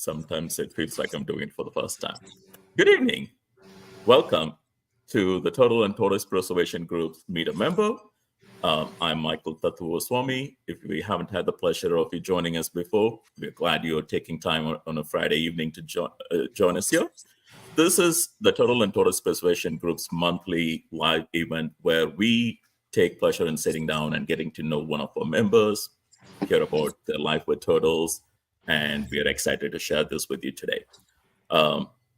Sometimes it feels like I'm doing it for the first time. Good evening. Welcome to the Total and Tortoise Preservation Group's Meet a Member. I'm Michael Tathuoswamy. If we haven't had the pleasure of you joining us before, we're glad you're taking time on a Friday evening to join us here. This is the Total and Tortoise Preservation Group's monthly live event where we take pleasure in sitting down and getting to know one of our members, hear about their life with turtles, and we are excited to share this with you today.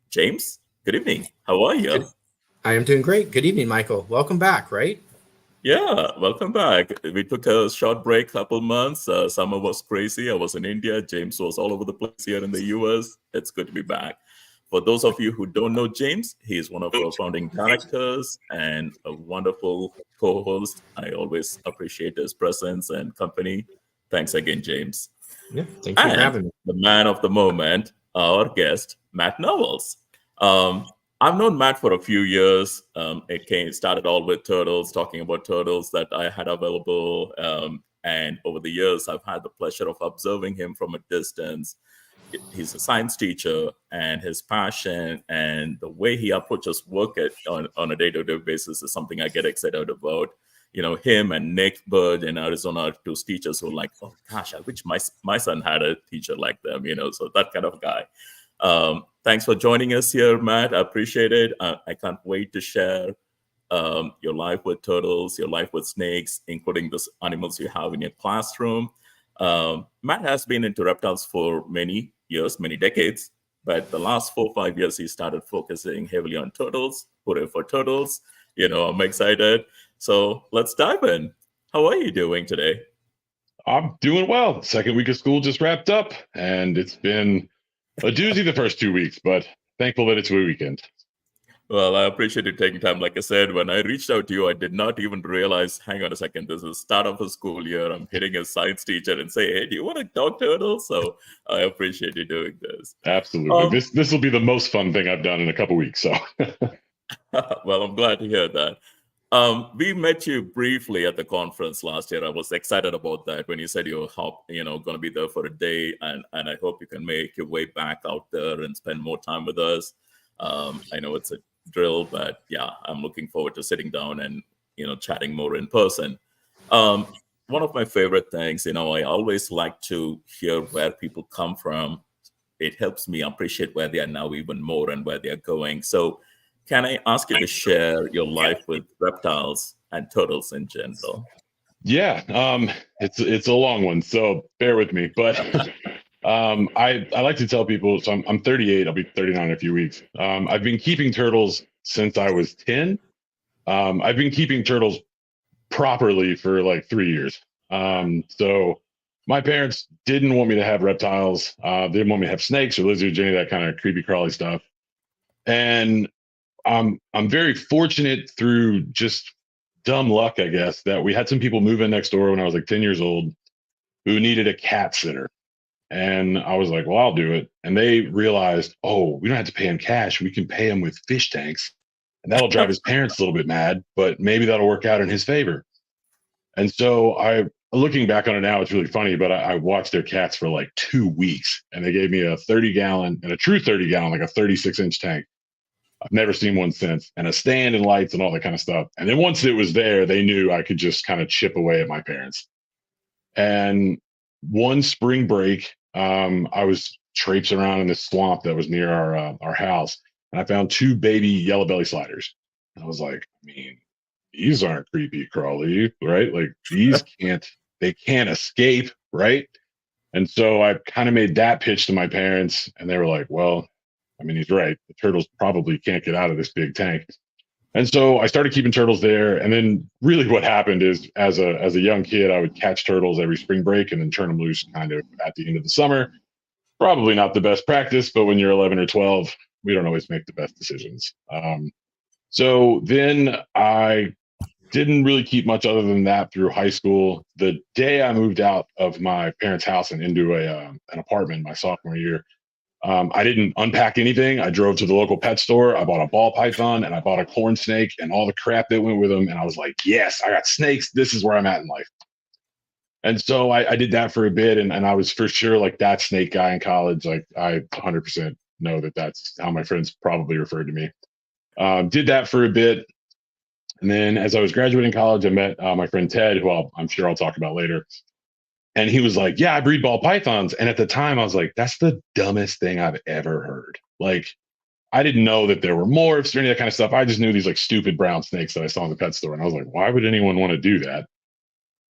James, good evening. How are you? I am doing great. Good evening, Michael. Welcome back, right? Yeah, welcome back. We took a short break, couple months. Summer was crazy. I was in India. James was all over the place here in the US. It's good to be back. For those of you who don't know James, he is one of our founding directors and a wonderful co-host. I always appreciate his presence and company. Thanks again, James. Yeah, thanks for having me. The man of the moment, our guest, Matt Knowles. I've known Matt for a few years. It started all with turtles, talking about turtles that I had available. And over the years, I've had the pleasure of observing him from a distance. He's a science teacher, and his passion and the way he approaches work on a day-to-day basis is something I get excited about. You know, him and Nick Bird in Arizona are two teachers who are like, oh gosh, I wish my son had a teacher like them, so that kind of guy. Thanks for joining us here, Matt. I appreciate it. I can't wait to share your life with turtles, your life with snakes, including the animals you have in your classroom. Matt has been into reptiles for many years, many decades, but the last 4 or 5 years, he started focusing heavily on turtles, hooray for turtles. I'm excited. So let's dive in. How are you doing today? I'm doing well. Second week of school just wrapped up, and it's been a doozy the first 2 weeks, but thankful that it's a weekend. Well, I appreciate you taking time. Like I said, when I reached out to you, I did not even realize, hang on a second, this is the start of a school year. I'm hitting a science teacher and say, hey, do you want to talk turtles? So I appreciate you doing this. Absolutely. This will be the most fun thing I've done in a couple weeks. So, well, I'm glad to hear that. We met you briefly at the conference last year. I was excited about that when you said you were going to be there for a day, and I hope you can make your way back out there and spend more time with us. I know it's a drill, but yeah, I'm looking forward to sitting down and chatting more in person. One of my favorite things, I always like to hear where people come from. It helps me appreciate where they are now even more and where they are going. So can I ask you to share your life with reptiles and turtles in general? Yeah, it's a long one, so bear with me. But I like to tell people, so I'm 38, I'll be 39 in a few weeks. I've been keeping turtles since I was 10. I've been keeping turtles properly for like 3 years. So my parents didn't want me to have reptiles. They didn't want me to have snakes or lizards, any of that kind of creepy crawly stuff. And I'm very fortunate through just dumb luck, I guess, that we had some people move in next door when I was like 10 years old who needed a cat sitter. And I was like, well, I'll do it. And they realized, oh, we don't have to pay him cash. We can pay him with fish tanks. And that'll drive his parents a little bit mad, but maybe that'll work out in his favor. And so looking back on it now, it's really funny, but I watched their cats for like 2 weeks, and they gave me a 30-gallon and a true 30-gallon, like a 36-inch tank. I've never seen one since, and a stand and lights and all that kind of stuff. And then once it was there, they knew I could just kind of chip away at my parents. And one spring break, I was traipsing around in this swamp that was near our house, and I found 2 baby yellow belly sliders. And I was like, these aren't creepy crawly, right? Like these can't escape, right? And so I kind of made that pitch to my parents, and they were like, well, he's right. The turtles probably can't get out of this big tank. And so I started keeping turtles there. And then really what happened is as a young kid, I would catch turtles every spring break and then turn them loose kind of at the end of the summer. Probably not the best practice, but when you're 11 or 12, we don't always make the best decisions. So then I didn't really keep much other than that through high school. The day I moved out of my parents' house and into an apartment my sophomore year, I didn't unpack anything. I drove to the local pet store. I bought a ball python and I bought a corn snake and all the crap that went with them. And I was like, yes, I got snakes. This is where I'm at in life. And so I did that for a bit, and I was for sure like that snake guy in college. Like I 100% know that that's how my friends probably referred to me. Did that for a bit. And then as I was graduating college, I met my friend Ted, who I'm sure I'll talk about later. And he was like, yeah, I breed ball pythons. And at the time I was like, that's the dumbest thing I've ever heard. Like, I didn't know that there were morphs or any of that kind of stuff. I just knew these like stupid brown snakes that I saw in the pet store. And I was like, why would anyone want to do that?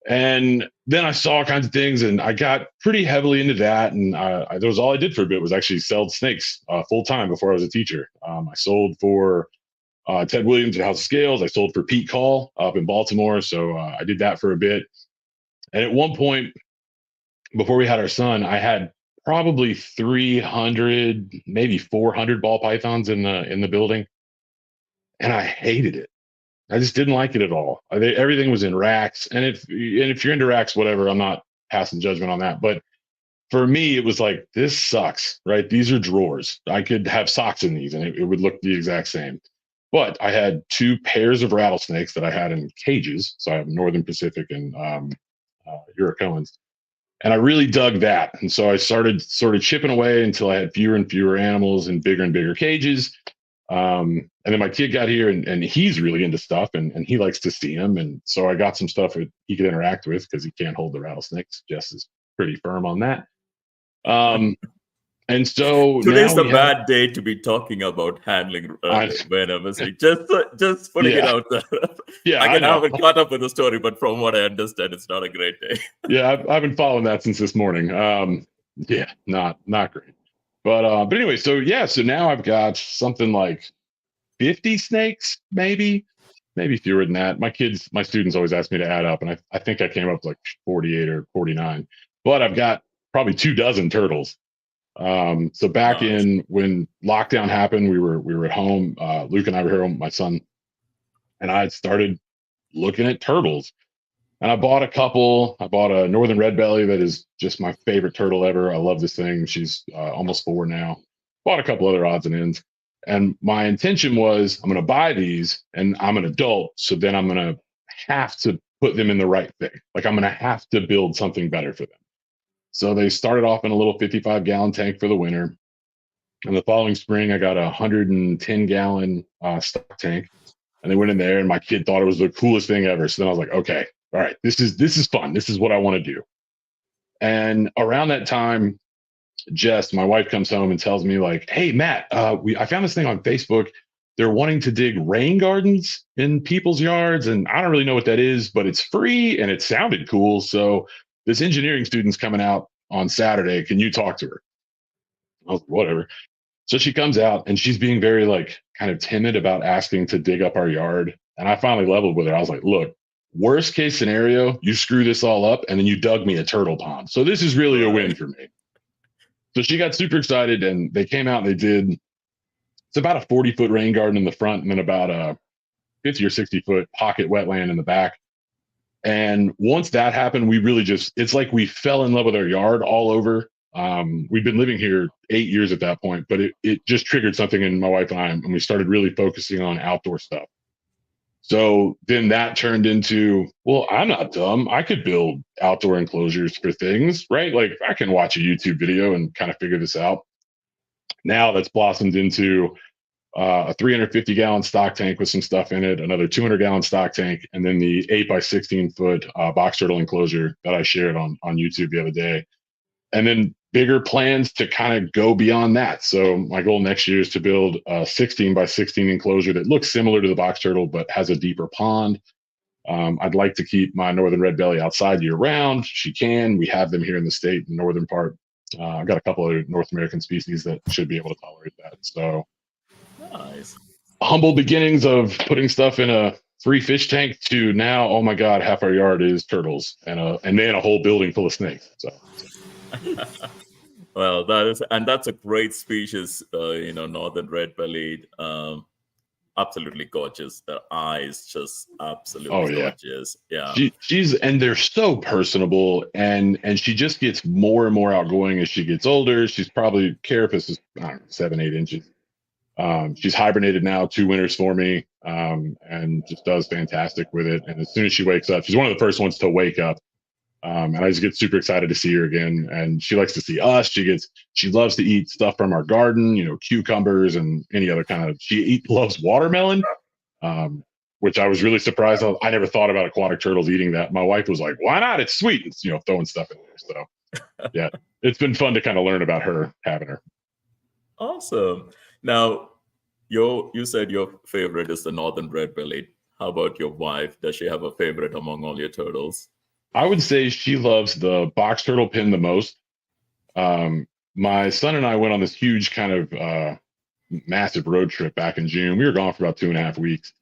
And then I saw all kinds of things, and I got pretty heavily into that. And that was all I did for a bit, was actually sell snakes full time before I was a teacher. I sold for Ted Williams at House of Scales. I sold for Pete Call up in Baltimore. So I did that for a bit. And at one point, before we had our son, I had probably 300, maybe 400 ball pythons in the building, and I hated it. I just didn't like it at all. Everything was in racks, and if you're into racks, whatever, I'm not passing judgment on that. But for me, it was like, this sucks, right? These are drawers. I could have socks in these, and it would look the exact same. But I had 2 pairs of rattlesnakes that I had in cages. So I have Northern Pacific and Eurocoans. And I really dug that. And so I started sort of chipping away until I had fewer and fewer animals in bigger and bigger cages. And then my kid got here, and he's really into stuff, and he likes to see them. And so I got some stuff that he could interact with, because he can't hold the rattlesnakes. Jess is pretty firm on that. And so today's now a bad day to be talking about handling venom. Just putting it out there. Yeah, I haven't caught up with the story, but from what I understand, it's not a great day. Yeah, I've been following that since this morning. Yeah, not great. But anyway, so now I've got something like 50 snakes, maybe fewer than that. My students always ask me to add up, and I think I came up with like 48 or 49. But I've got probably 24 turtles. So back in when lockdown happened, we were at home. Luke and I were here, my son, and I had started looking at turtles. And I bought a couple. I bought a Northern Red Belly that is just my favorite turtle ever. I love this thing. She's almost 4 now. Bought a couple other odds and ends. And my intention was, I'm going to buy these, and I'm an adult, so then I'm going to have to put them in the right thing. Like, I'm going to have to build something better for them. So they started off in a little 55-gallon tank for the winter. And the following spring, I got a 110-gallon stock tank. And they went in there, and my kid thought it was the coolest thing ever. So then I was like, okay, all right, this is fun. This is what I want to do. And around that time, Jess, my wife, comes home and tells me, like, hey, Matt, I found this thing on Facebook. They're wanting to dig rain gardens in people's yards. And I don't really know what that is, but it's free and it sounded cool. So this engineering student's coming out on Saturday. Can you talk to her? I was like, whatever. So she comes out, and she's being very like kind of timid about asking to dig up our yard. And I finally leveled with her. I was like, look, worst case scenario, you screw this all up and then you dug me a turtle pond. So this is really a win for me. So she got super excited, and they came out and they did, it's about a 40-foot rain garden in the front, and then about a 50 or 60-foot pocket wetland in the back. And once that happened, we really it's like we fell in love with our yard all over. We'd been living here 8 years at that point, but it just triggered something in my wife and I, and we started really focusing on outdoor stuff. So then that turned into, well, I'm not dumb. I could build outdoor enclosures for things, right? Like, I can watch a YouTube video and kind of figure this out. Now that's blossomed into a 350-gallon stock tank with some stuff in it, another 200-gallon stock tank, and then the 8-by-16-foot box turtle enclosure that I shared on YouTube the other day. And then bigger plans to kind of go beyond that. So my goal next year is to build a 16-by-16 enclosure that looks similar to the box turtle, but has a deeper pond. I'd like to keep my Northern Red Belly outside year round. She can. We have them here in the state, in the northern part. I've got a couple other North American species that should be able to tolerate that. So nice. Humble beginnings of putting stuff in a free fish tank to now, oh my God, half our yard is turtles, and then a whole building full of snakes. So. Well, that's a great species, Northern red-bellied, absolutely gorgeous. Their eyes just absolutely gorgeous. Yeah. And they're so personable, and she just gets more and more outgoing as she gets older. She's probably, carapace is, I don't know, 7-8 inches. She's hibernated now 2 winters for me, and just does fantastic with it. And as soon as she wakes up, she's one of the first ones to wake up. And I just get super excited to see her again. And she likes to see us. She loves to eat stuff from our garden, cucumbers and any other kind of. Loves watermelon, which I was really surprised. I never thought about aquatic turtles eating that. My wife was like, "Why not? It's sweet." It's throwing stuff in there. So yeah, it's been fun to kind of learn about her, having her. Awesome. Now, you said your favorite is the northern red-bellied. How about your wife? Does she have a favorite among all your turtles? I would say she loves the box turtle pin the most. My son and I went on this huge kind of massive road trip back in June. We were gone for about 2.5 weeks.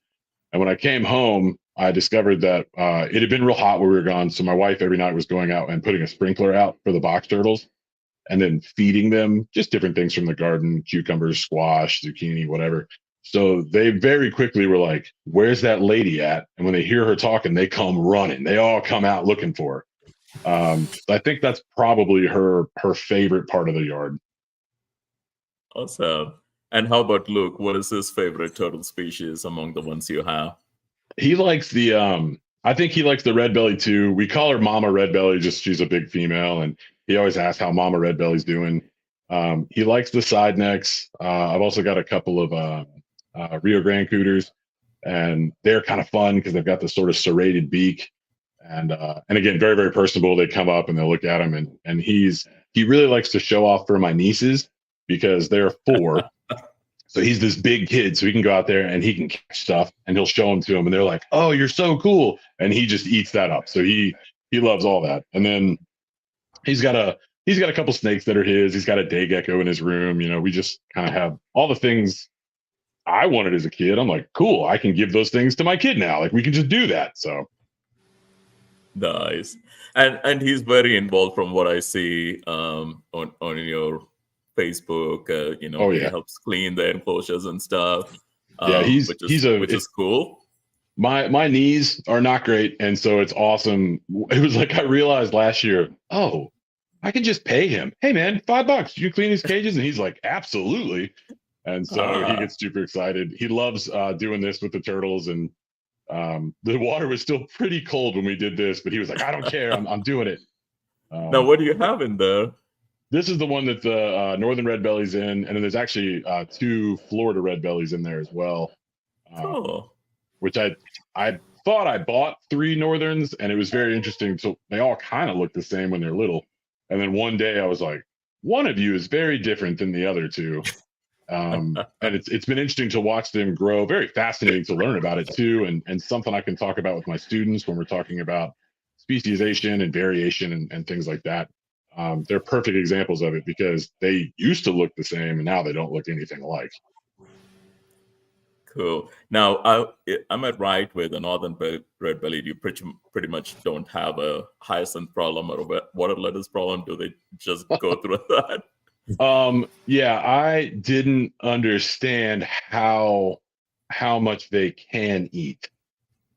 And when I came home, I discovered that it had been real hot where we were gone. So my wife every night was going out and putting a sprinkler out for the box turtles and then feeding them just different things from the garden, cucumbers, squash, zucchini, whatever. So they very quickly were like, "Where's that lady at?" And when they hear her talking, they come running. They all come out looking for her. So I think that's probably her favorite part of the yard. Awesome. And how about Luke? What is his favorite turtle species among the ones you have? He likes I think he likes the red belly too. We call her Mama Red Belly, just she's a big female, and he always asks how Mama Red Belly's doing. He likes the side necks. I've also got a couple of Rio Grande cooters, and they're kind of fun because they've got this sort of serrated beak, and again, very very personable. They come up and they'll look at him, and he really likes to show off for my nieces because they're 4. So he's this big kid, so he can go out there and he can catch stuff, and he'll show them to them, and they're like, "Oh, you're so cool!" And he just eats that up. So he loves all that. And then he's got a couple snakes that are his. He's got a day gecko in his room. We just kind of have all the things I wanted as a kid. I'm like, cool, I can give those things to my kid now. Like we can just do that. So nice. And he's very involved from what I see on your Facebook. Oh, yeah. He helps clean the enclosures and stuff. Yeah, which is cool. My knees are not great, and so it's awesome. It was like I realized last year, oh, I can just pay him. Hey man, $5. You clean his cages, and he's like, absolutely. And so he gets super excited. He loves doing this with the turtles, and the water was still pretty cold when we did this, but he was like, I don't care, I'm doing it. Now, what do you have in there? This is the one that the northern red belly's in, and then there's actually 2 Florida red bellies in there as well. Cool. Which I thought I bought 3 northerns, and it was very interesting. So they all kind of look the same when they're little, and then one day I was like, one of you is very different than the other 2. And it's been interesting to watch them grow. Very fascinating to learn about it too, and something I can talk about with my students when we're talking about speciation and variation and things like that. They're perfect examples of it because they used to look the same and now they don't look anything alike. Cool. Now, am I right with the northern red-bellied? You pretty much don't have a hyacinth problem or a water lettuce problem. Do they just go through that? Yeah, I didn't understand how much they can eat,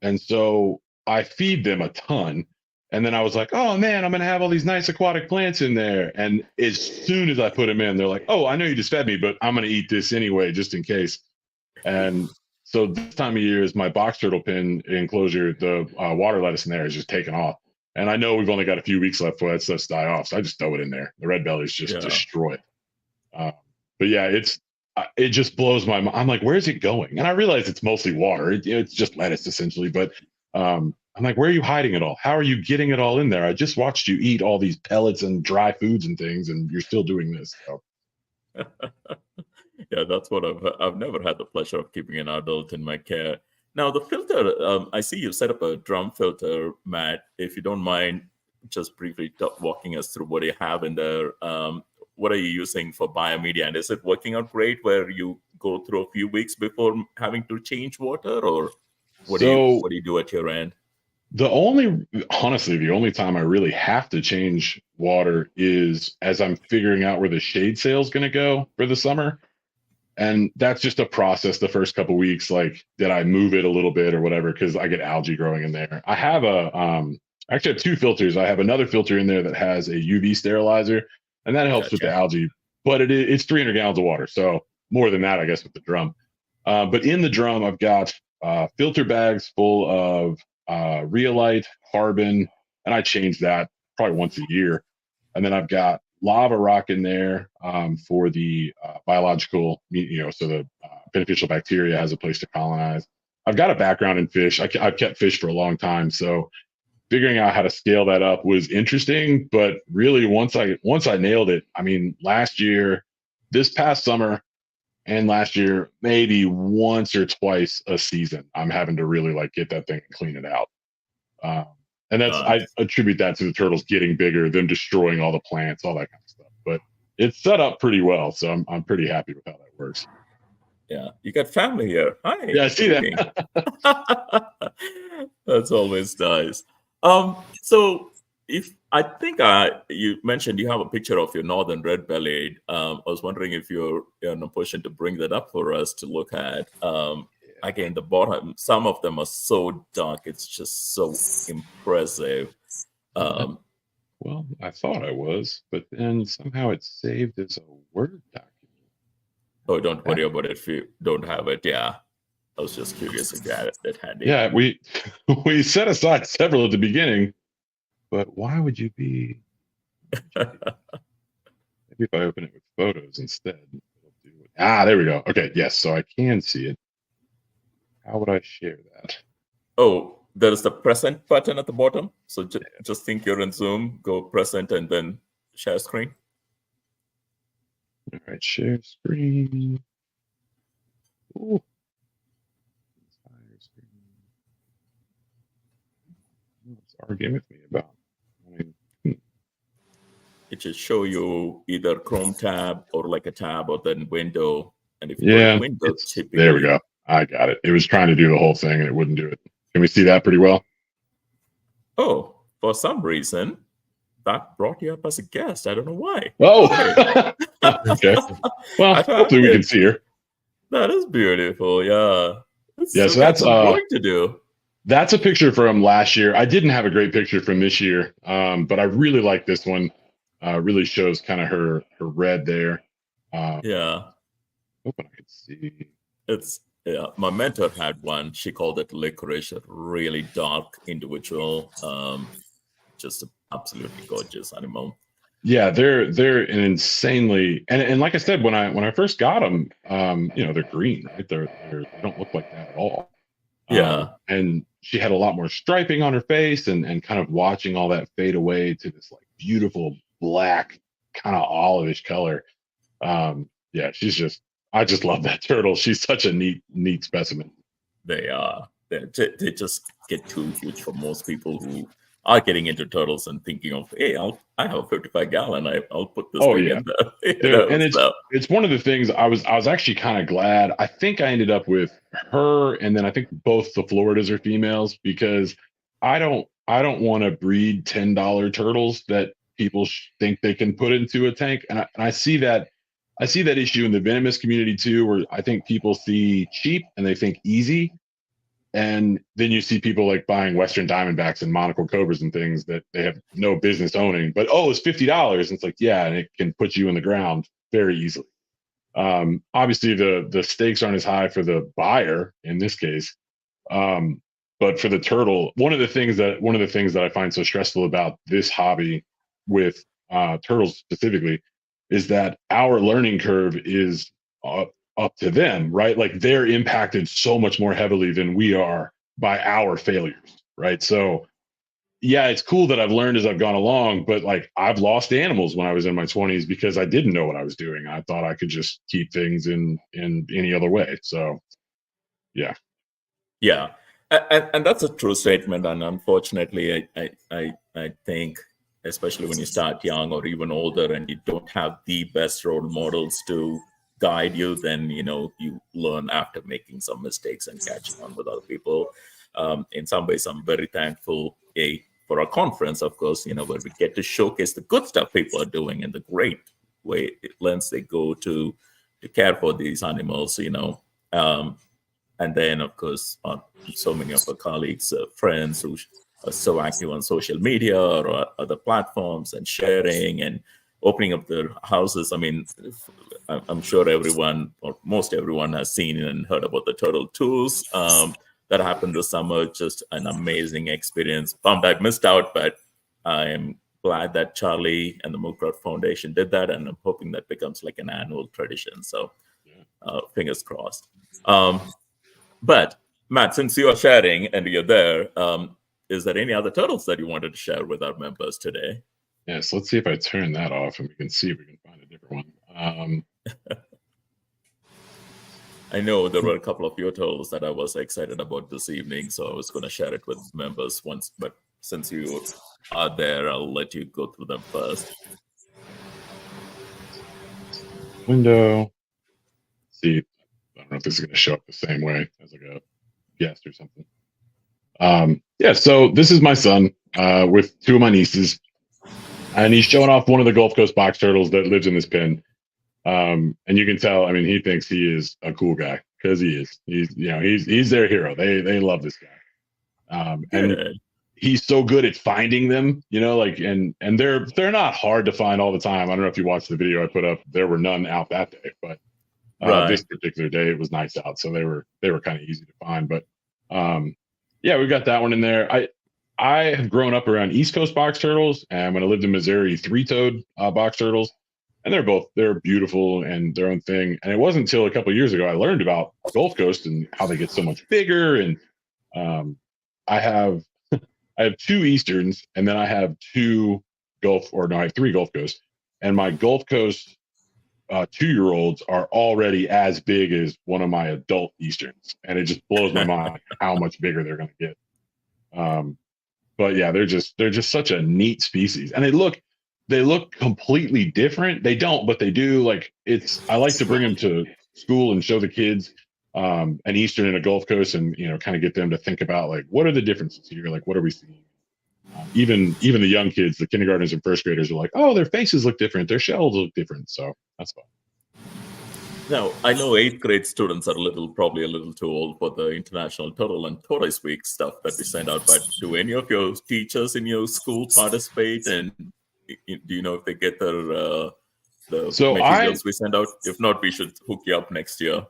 and so I feed them a ton. And then I was like, oh man, I'm going to have all these nice aquatic plants in there. And as soon as I put them in, they're like, oh, I know you just fed me, but I'm going to eat this anyway, just in case. And so this time of year is my box turtle pin enclosure. The water lettuce in there is just taken off. And I know we've only got a few weeks left for that stuff to die off. So I just throw it in there. The red bellies just destroy it. But yeah, it just blows my mind. I'm like, where's it going? And I realize it's mostly water. It's just lettuce essentially. But I'm like, where are you hiding it all? How are you getting it all in there? I just watched you eat all these pellets and dry foods and things, and you're still doing this. So. Yeah, that's what I've never had the pleasure of keeping an adult in my care. Now, the filter, I see you set up a drum filter, Matt. If you don't mind, just briefly walking us through what you have in there. What are you using for biomedia? And is it working out great where you go through a few weeks before having to change water? Or what do you do at your end? Honestly, the only time I really have to change water is as I'm figuring out where the shade sail is going to go for the summer. And that's just a process the first couple of weeks. Like, did I move it a little bit or whatever? Because I get algae growing in there. I have actually have 2 filters. I have another filter in there that has a UV sterilizer, and that helps with the algae. But it's 300 gallons of water, so more than that, I guess, with the drum. But in the drum, I've got filter bags full of Rheolite, carbon, and I change that probably once a year. And then I've got lava rock in there for the biological, so the beneficial bacteria has a place to colonize. I've got a background in fish. I've kept fish for a long time, so figuring out how to scale that up was interesting. But really, once I nailed it, I mean, this past summer, and last year, maybe once or twice a season, I'm having to really like get that thing and clean it out. And I attribute that to the turtles getting bigger, them destroying all the plants, all that kind of stuff. But it's set up pretty well, so I'm pretty happy with how that works. Yeah, you got family here. Hi. Yeah, I see that. That's always nice. So if I think you mentioned you have a picture of your northern red-bellied. I was wondering if you're in a position to bring that up for us to look at. Again, the bottom, some of them are so dark, it's just so impressive. Well, I thought I was, but then somehow it's saved as a Word document. Oh, don't worry about it if you don't have it. Yeah, I was just curious if you had it handy. Yeah, we set aside several at the beginning, but why would you be? Maybe if I open it with photos instead, it'll do it. There we go. Okay, yes, so I can see it. How would I share that? Oh, there is the present button at the bottom. So just think you're in Zoom, go present, and then share screen. All right, share screen. Ooh. What's arguing with me about? It should show you either Chrome tab or like a tab or then window. And if you go to window, there we go. I got it. It was trying to do the whole thing and it wouldn't do it. Can we see that pretty well? Oh, for some reason, that brought you up as a guest. I don't know why. Oh, okay. Well, hopefully we can see her. That is beautiful. Yeah. So that's going to do. That's a picture from last year. I didn't have a great picture from this year, but I really like this one. Really shows kind of her red there. Yeah. Hoping I could see. My mentor had one. She called it licorice, a really dark individual. Just an absolutely gorgeous animal. Yeah, they're an insanely and like I said, when I first got them, they're green, right? They don't look like that at all. Yeah. And she had a lot more striping on her face and kind of watching all that fade away to this like beautiful black kind of olivish color. Yeah, I just love that turtle. She's such a neat specimen. They are. They just get too huge for most people who are getting into turtles and thinking of, hey, I have a 55-gallon. I'll put this thing in there. And it's one of the things I was actually kind of glad. I think I ended up with her, and then I think both the Floridas are females because I don't want to breed $10 turtles that people think they can put into a tank, and I see that. I see that issue in the venomous community too, where I think people see cheap and they think easy. And then you see people like buying Western Diamondbacks and monocle cobras and things that they have no business owning, but it's $50. And it's like, yeah, and it can put you in the ground very easily. Obviously the stakes aren't as high for the buyer in this case. But for the turtle, one of the things that I find so stressful about this hobby with turtles specifically is that our learning curve is up to them, right? Like they're impacted so much more heavily than we are by our failures, right? So yeah, it's cool that I've learned as I've gone along, but like I've lost animals when I was in my 20s because I didn't know what I was doing. I thought I could just keep things in any other way. So yeah. And that's a true statement. And unfortunately, I think, especially when you start young or even older and you don't have the best role models to guide you, then you learn after making some mistakes and catching on with other people. In some ways, I'm very thankful for our conference, of course, where we get to showcase the good stuff people are doing and the great lengths they go to care for these animals. And then, of course, so many of our colleagues, friends who are so active on social media or other platforms and sharing and opening up their houses. I mean, I'm sure everyone or most everyone has seen and heard about the turtle tours that happened this summer. Just an amazing experience. Bummed I missed out, but I am glad that Charlie and the Mook Crowd Foundation did that, and I'm hoping that becomes like an annual tradition. So fingers crossed. But Matt, since you are sharing and you're there, is there any other turtles that you wanted to share with our members today? Yes, let's see if I turn that off and we can see if we can find a different one. I know there were a couple of your turtles that I was excited about this evening, so I was going to share it with members once. But since you are there, I'll let you go through them first. Window. Let's see, I don't know if this is going to show up the same way as like a guest or something. Yeah, so this is my son with two of my nieces, and he's showing off one of the Gulf Coast box turtles that lives in this pen. And you can tell, I mean, he thinks he is a cool guy because he is. He's their hero. They love this guy. And he's so good at finding them, and they're not hard to find all the time. I don't know if you watched the video I put up. There were none out that day, but this particular day it was nice out, so they were kind of easy to find. But yeah, we've got that one in there. I have grown up around East Coast box turtles, and when I lived in Missouri, three-toed box turtles. And they're beautiful and their own thing. And it wasn't until a couple of years ago I learned about Gulf Coast and how they get so much bigger. And I have two Easterns, and then I have I have three Gulf Coast. And my Gulf Coast 2-year-olds are already as big as one of my adult Easterns. And it just blows my mind how much bigger they're going to get. But yeah, they're just such a neat species. And they look completely different. They don't, but they do. I like to bring them to school and show the kids an Eastern and a Gulf Coast, and kind of get them to think about what are the differences here? What are we seeing? Even the young kids, the kindergartners and first graders, are like, oh, their faces look different, their shells look different. So that's fun. Now, I know 8th grade students are probably a little too old for the International Turtle and Tortoise Week stuff that we send out, but do any of your teachers in your school participate? And do you know if they get the materials we send out? If not, we should hook you up next year.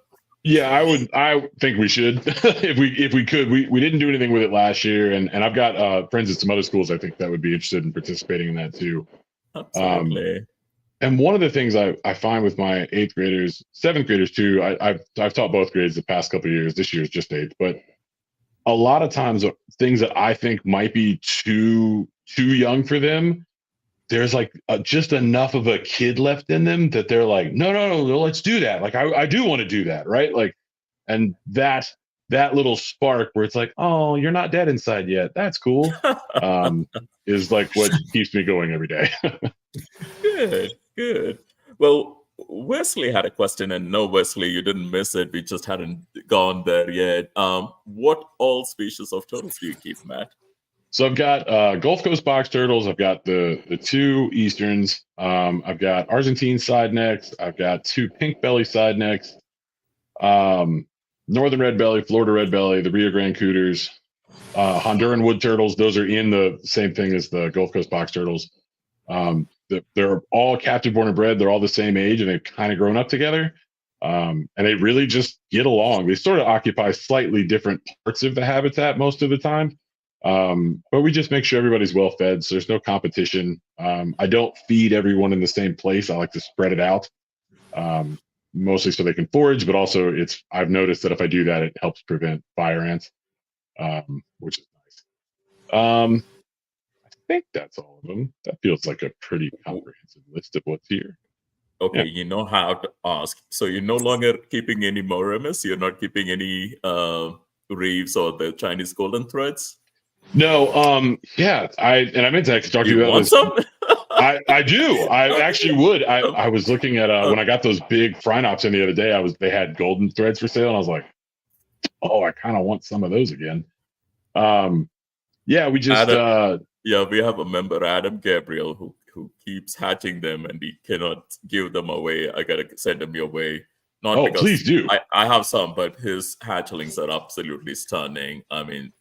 Yeah, I think we should if we could. We didn't do anything with it last year, and I've got friends at some other schools I think that would be interested in participating in that too. Absolutely. And one of the things I find with my 8th graders, 7th graders too, I've taught both grades the past couple of years. This year is just 8th, but a lot of times things that I think might be too young for them, there's just enough of a kid left in them that they're like, no, let's do that. I do want to do that, right? And that little spark where it's like, oh, you're not dead inside yet. That's cool. Is what keeps me going every day. Good. Well, Wesley had a question, and no, Wesley, you didn't miss it. We just hadn't gone there yet. What all species of turtles do you keep, Matt? So I've got Gulf Coast box turtles. I've got the two Easterns. I've got Argentine side necks. I've got 2 pink belly side necks. Northern red belly, Florida red belly, the Rio Grande cooters, Honduran wood turtles. Those are in the same thing as the Gulf Coast box turtles. They're all captive born and bred. They're all the same age, and they've kind of grown up together. And they really just get along. They sort of occupy slightly different parts of the habitat most of the time. But we just make sure everybody's well fed, so there's no competition. I don't feed everyone in the same place. I like to spread it out, mostly so they can forage, but also I've noticed that if I do that, it helps prevent fire ants, which is nice. I think that's all of them. That feels like a pretty comprehensive list of what's here. Okay, yeah. You know how to ask. So you're no longer keeping any Moramis? You're not keeping any reeves or the Chinese golden threads? No, yeah, I meant to actually talk to you about want this. Some? I do. I actually would. I was looking at when I got those big Phrynops in the other day. They had golden threads for sale, and I was like, oh, I kind of want some of those again. Yeah, we just we have a member, Adam Gabriel, who keeps hatching them, and he cannot give them away. I gotta send them your way. Not because please do. I have some, but his hatchlings are absolutely stunning. I mean,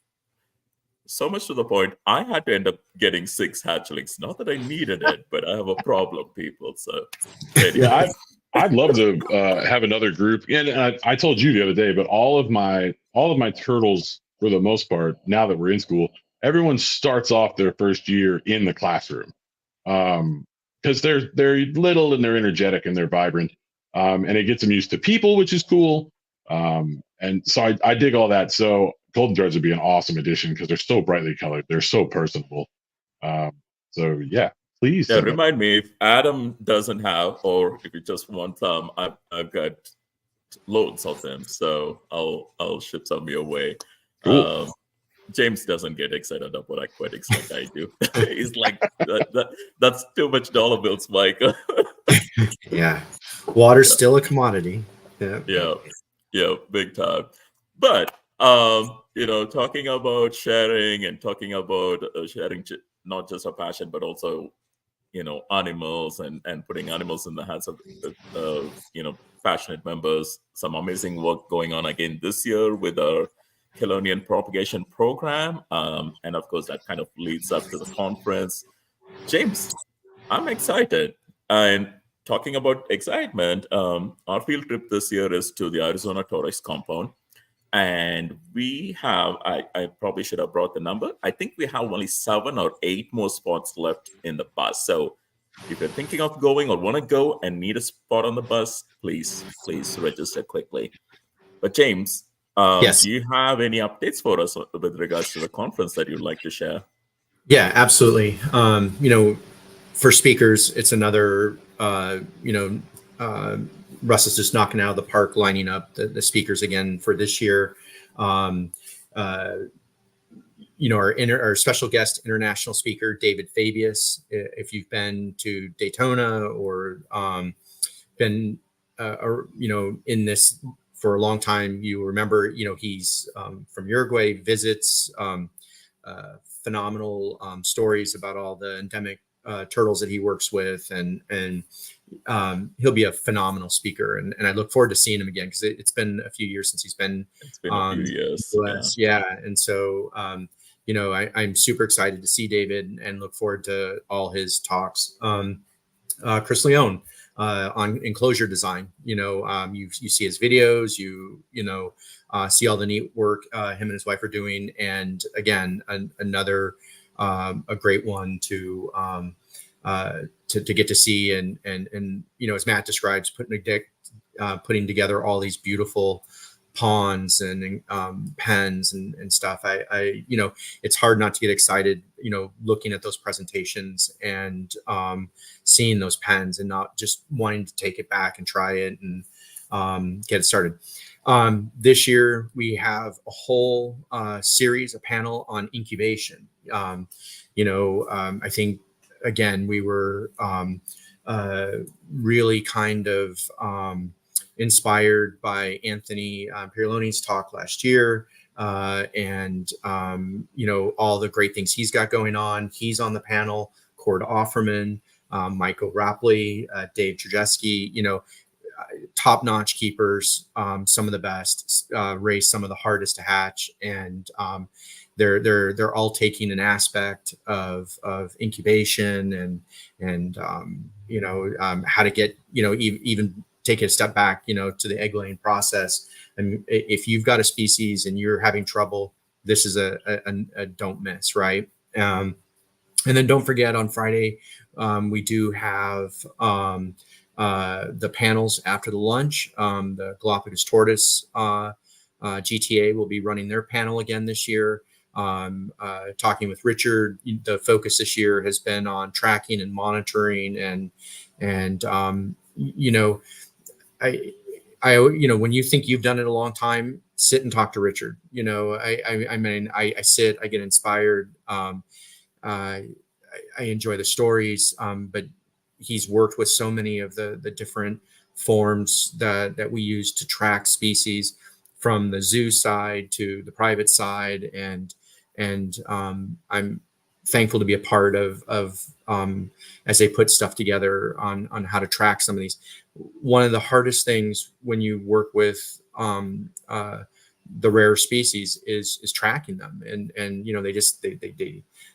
so much to the point, I had to end up getting 6 hatchlings. Not that I needed it, but I have a problem, people. So, yeah, I'd love to have another group. And I told you the other day, but all of my turtles, for the most part, now that we're in school, everyone starts off their first year in the classroom, because they're little and they're energetic and they're vibrant, and it gets them used to people, which is cool. And so I dig all that. So Golden Threads would be an awesome addition because they're so brightly colored, they're so personable. So yeah, please. Yeah, remind me if Adam doesn't have, or if you just want some, I've got loads of them, so I'll ship some your way. Cool. James doesn't get excited about aquatics like I do. He's like, that's too much dollar bills, Mike. Yeah, water's still a commodity. Yeah, big time. But talking about sharing and talking about sharing not just a passion, but also animals and putting animals in the hands of passionate members. Some amazing work going on again this year with our Chelonian propagation program, and of course that kind of leads up to the conference. James, I'm excited. And talking about excitement, our field trip this year is to the Arizona Torres compound. And we have, I probably should have brought the number. I think we have only 7 or 8 more spots left in the bus. So if you're thinking of going or want to go and need a spot on the bus, please register quickly. But James, Yes. do you have any updates for us with regards to the conference that you'd like to share? Yeah, absolutely. For speakers, it's another, Russ is just knocking out of the park, lining up the speakers again for this year. Our special guest international speaker, David Fabius. If you've been to Daytona or been, in this for a long time, you remember, he's from Uruguay, visits, phenomenal stories about all the endemic turtles that he works with, and he'll be a phenomenal speaker, and I look forward to seeing him again because it's been a few years since he's been. It's been a few years. Yeah, and so I'm super excited to see David and look forward to all his talks. Chris Leone on enclosure design. You see his videos. You see all the neat work him and his wife are doing, and again, another a great one to get to see, and as Matt describes, putting together all these beautiful ponds and pens and stuff. I it's hard not to get excited, looking at those presentations and seeing those pens and not just wanting to take it back and try it and get it started. This year we have a whole series, a panel on incubation. I think again we were really kind of inspired by Anthony Pierloni's talk last year, and all the great things he's got going on. He's on the panel. Cord Offerman, Michael Rapley, Dave Trzaski, top-notch keepers, some of the best, raise some of the hardest to hatch, and they're all taking an aspect of incubation and how to get even take it a step back to the egg laying process. And if you've got a species and you're having trouble, this is a don't miss, right? And then don't forget on Friday we do have the panels after the lunch. The Galapagos Tortoise GTA will be running their panel again this year. Talking with Richard, the focus this year has been on tracking and monitoring, and when you think you've done it a long time, sit and talk to Richard. I sit, I get inspired. I enjoy the stories, but he's worked with so many of the different forms that we use to track species, from the zoo side to the private side, and I'm thankful to be a part of as they put stuff together on how to track some of these. One of the hardest things when you work with the rare species is tracking them, and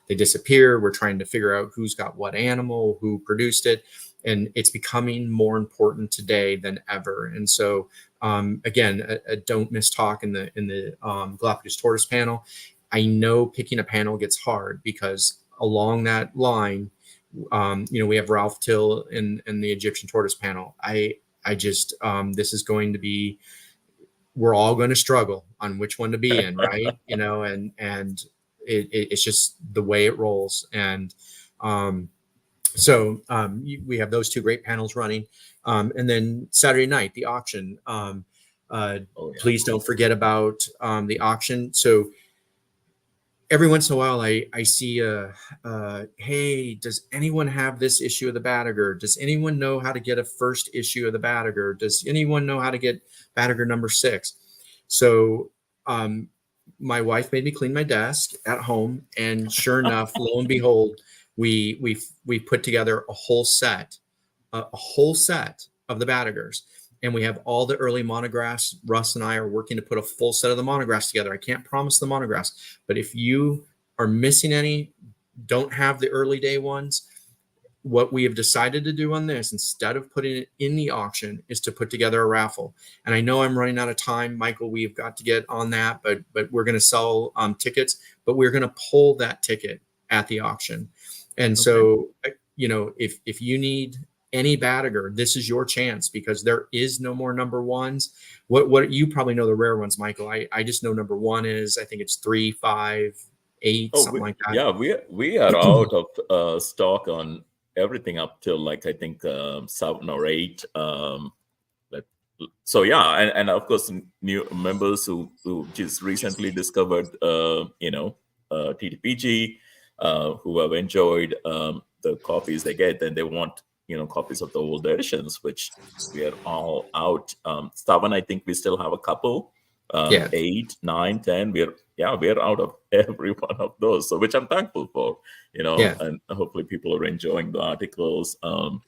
they disappear. We're trying to figure out who's got what animal, who produced it, and it's becoming more important today than ever. And so again, a don't miss talk in the Galapagos Tortoise panel. I know picking a panel gets hard because along that line, we have Ralph Till in the Egyptian tortoise panel. I just this is going to be, we're all going to struggle on which one to be in, right? And it's just the way it rolls. And we have those two great panels running. And then Saturday night, the auction. Please don't forget about the auction. So every once in a while, I see hey, does anyone have this issue of the Batager? Does anyone know how to get a first issue of the Batager? Does anyone know how to get Batager number 6? So my wife made me clean my desk at home, and sure enough, lo and behold, we put together a whole set of the Batagers. And we have all the early monographs. Russ and I are working to put a full set of the monographs together. I can't promise the monographs, but if you are missing any, don't have the early day ones, what we have decided to do on this, instead of putting it in the auction, is to put together a raffle. And I know I'm running out of time, Michael. We've got to get on that, but we're going to sell tickets, but we're going to pull that ticket at the auction. And so, if you need any Batager, this is your chance, because there is no more number ones. What you probably know the rare ones, Michael. I just know number 1 is, I think it's 3, 5, 8, something like that. Yeah, we are out of stock on everything up till, like, I think 7 or 8. So yeah, and of course new members who just recently discovered TTPG, who have enjoyed the copies they get, then they want copies of the old editions, which we are all out. 7, I think we still have a couple. 8, 9, 10, we're out of every one of those. So, which I'm thankful for, and hopefully people are enjoying the articles. The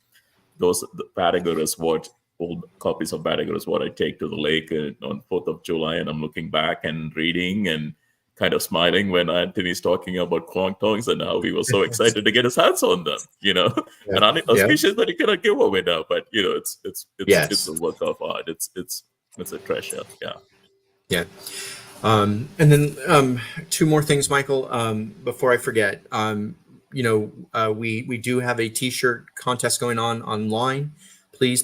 Batager is what, old copies of Batager is what I take to the lake on 4th of July, and I'm looking back and reading and kind of smiling when Anthony's talking about Kwangtongs and how he was so excited to get his hands on them, and a species that he cannot give away now, but it's a work of art. It's a treasure. Yeah. And then 2 more things, Michael, before I forget. We do have a t-shirt contest going on online. Please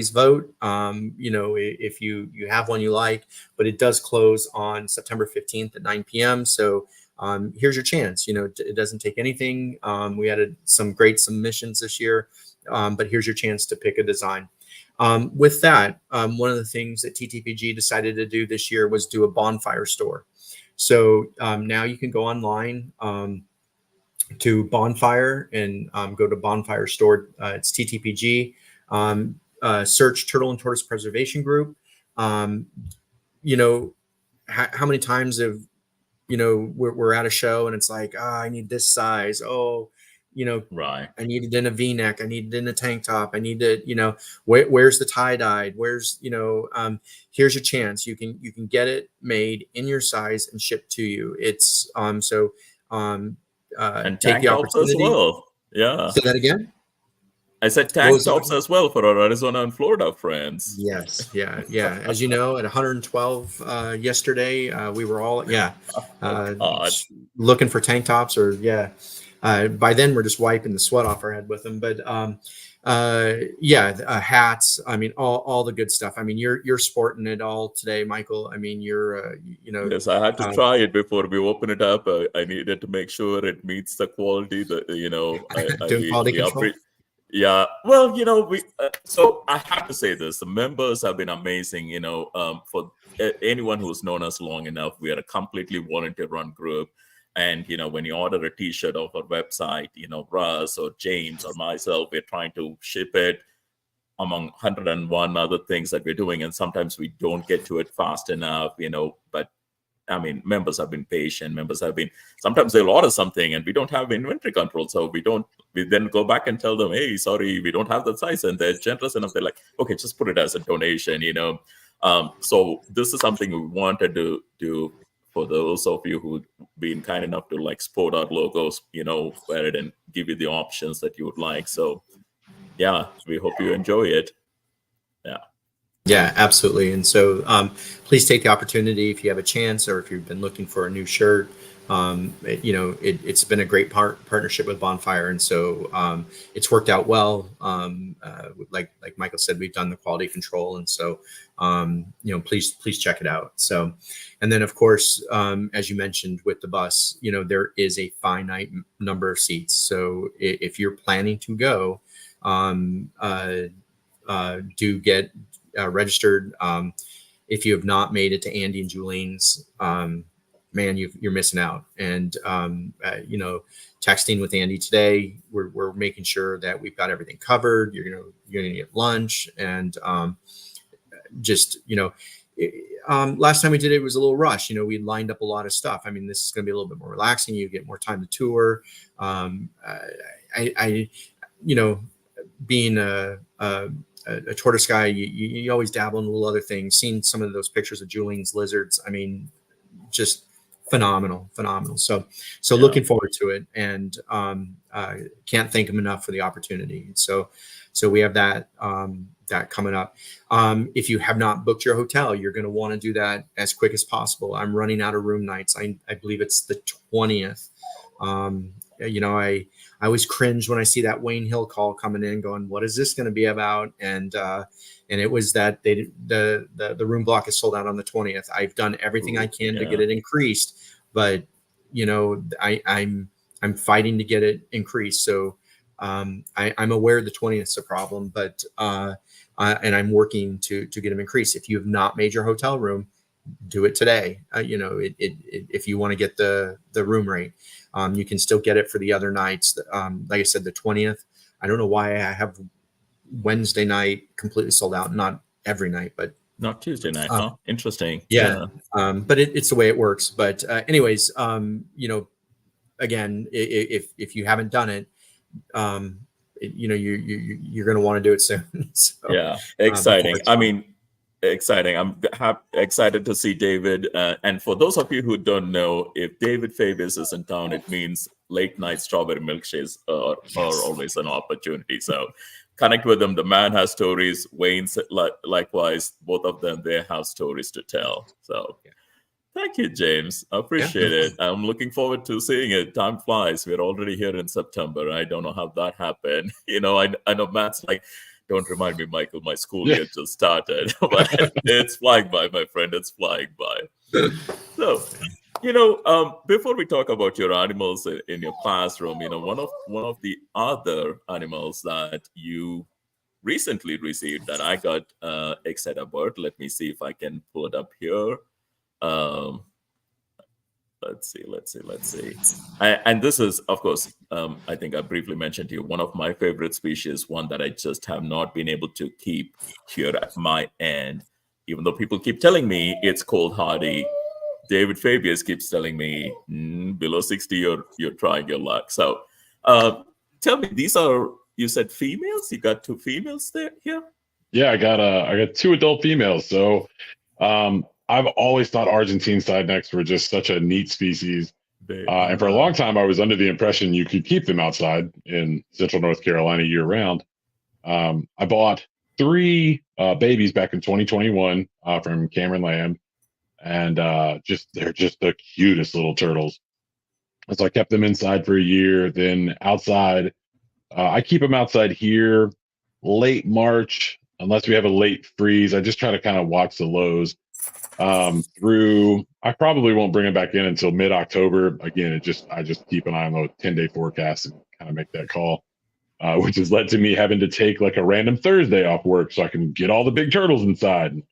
vote. If you have one you like, but it does close on September 15th at 9 p.m. So here's your chance. It doesn't take anything. We had some great submissions this year, but here's your chance to pick a design. With that, one of the things that TTPG decided to do this year was do a bonfire store. So now you can go online to Bonfire and go to Bonfire Store. It's TTPG. Search Turtle and Tortoise Preservation Group. How many times have we're at a show and it's like, I need this size. Right. I need it in a V-neck. I need it in a tank top. I need it, where's the tie-dyed? Where's, here's your chance. You can get it made in your size and shipped to you. It's and take the opportunity as well. Yeah. Say that again. I said tank tops as well for our Arizona and Florida friends. Yes. Yeah. As you know, at 112 yesterday, we were all looking for tank tops, or by then we're just wiping the sweat off our head with them. But hats. I mean, all the good stuff. I mean, you're sporting it all today, Michael. I mean, you're Yes, I had to try it before we open it up. I needed to make sure it meets the quality that doing quality control. Yeah, well, so I have to say this: the members have been amazing. For anyone who's known us long enough, we are a completely volunteer-run group. And when you order a T-shirt off our website, Russ or James or myself, we're trying to ship it among 101 other things that we're doing, and sometimes we don't get to it fast enough. But I mean, members have been patient. Sometimes they'll order something and we don't have inventory control. So we then go back and tell them, hey, sorry, we don't have that size. And they're generous enough. They're like, okay, just put it as a donation, So this is something we wanted to do for those of you who've been kind enough to sport our logos, wear it and give you the options that you would like. So yeah, we hope you enjoy it. Yeah. Yeah, absolutely. And so please take the opportunity, if you have a chance, or if you've been looking for a new shirt, It's been a great partnership with Bonfire, and so it's worked out well. Like Michael said, we've done the quality control, and so please check it out. So, and then of course, as you mentioned with the bus, there is a finite number of seats. So if you're planning to go, do get registered. If you have not made it to Andy and Julian's, man, you're missing out. And texting with Andy today, we're making sure that we've got everything covered. You're gonna get lunch, and last time we did it was a little rush. We lined up a lot of stuff. I mean, this is going to be a little bit more relaxing. You get more time to tour. Being a tortoise guy, you always dabble in little other things. Seeing some of those pictures of Julian's lizards, I mean, just phenomenal. So yeah. Looking forward to it, and can't thank him enough for the opportunity. So we have that coming up. If you have not booked your hotel, you're going to want to do that as quick as possible. I'm running out of room nights. I believe it's the 20th. I always cringe when I see that Wayne Hill call coming in going, what is this going to be about? And it was that the room block is sold out on the 20th. I've done everything I can to get it increased, but I'm fighting to get it increased. So I'm aware the 20th is a problem, but and I'm working to get them increased. If you have not made your hotel room, do it today. If you want to get the room rate, you can still get it for the other nights. Like I said, the 20th. I don't know why I have Wednesday night completely sold out. Not every night, but not Tuesday night. Huh? Interesting. Yeah. But it's the way it works. But anyways, again, if you haven't done it, you're going to want to do it soon. So, yeah, exciting. Exciting. I'm excited to see David. And for those of you who don't know, if David Fabius is in town, it means late night strawberry milkshakes are always an opportunity. So connect with them. The man has stories. Wayne's likewise. Both of them, they have stories to tell. So thank you, James. I appreciate it. I'm looking forward to seeing it. Time flies. We're already here in September. I don't know how that happened. I know Matt's like, don't remind me, Michael, my school year just started. But it's flying by, my friend. It's flying by. So, before we talk about your animals in your classroom, one of the other animals that you recently received that I got excited about. Let me see if I can pull it up here. Let's see. And this is, of course, I think I briefly mentioned to you, one of my favorite species, one that I just have not been able to keep here at my end. Even though people keep telling me it's cold hardy, David Fabius keeps telling me below 60, you're trying your luck. So tell me, these are, you said females? You got two females here? Yeah, I got two adult females. So I've always thought Argentine side necks were just such a neat species. And for a long time, I was under the impression you could keep them outside in central North Carolina year round. I bought 3 babies back in 2021 from Cameron Lamb, and they're just the cutest little turtles. So I kept them inside for a year, then outside. I keep them outside here late March, unless we have a late freeze. I just try to kind of watch the lows. I probably won't bring them back in until mid-October. Again, I just keep an eye on the 10-day forecast and kind of make that call, which has led to me having to take like a random Thursday off work so I can get all the big turtles inside. And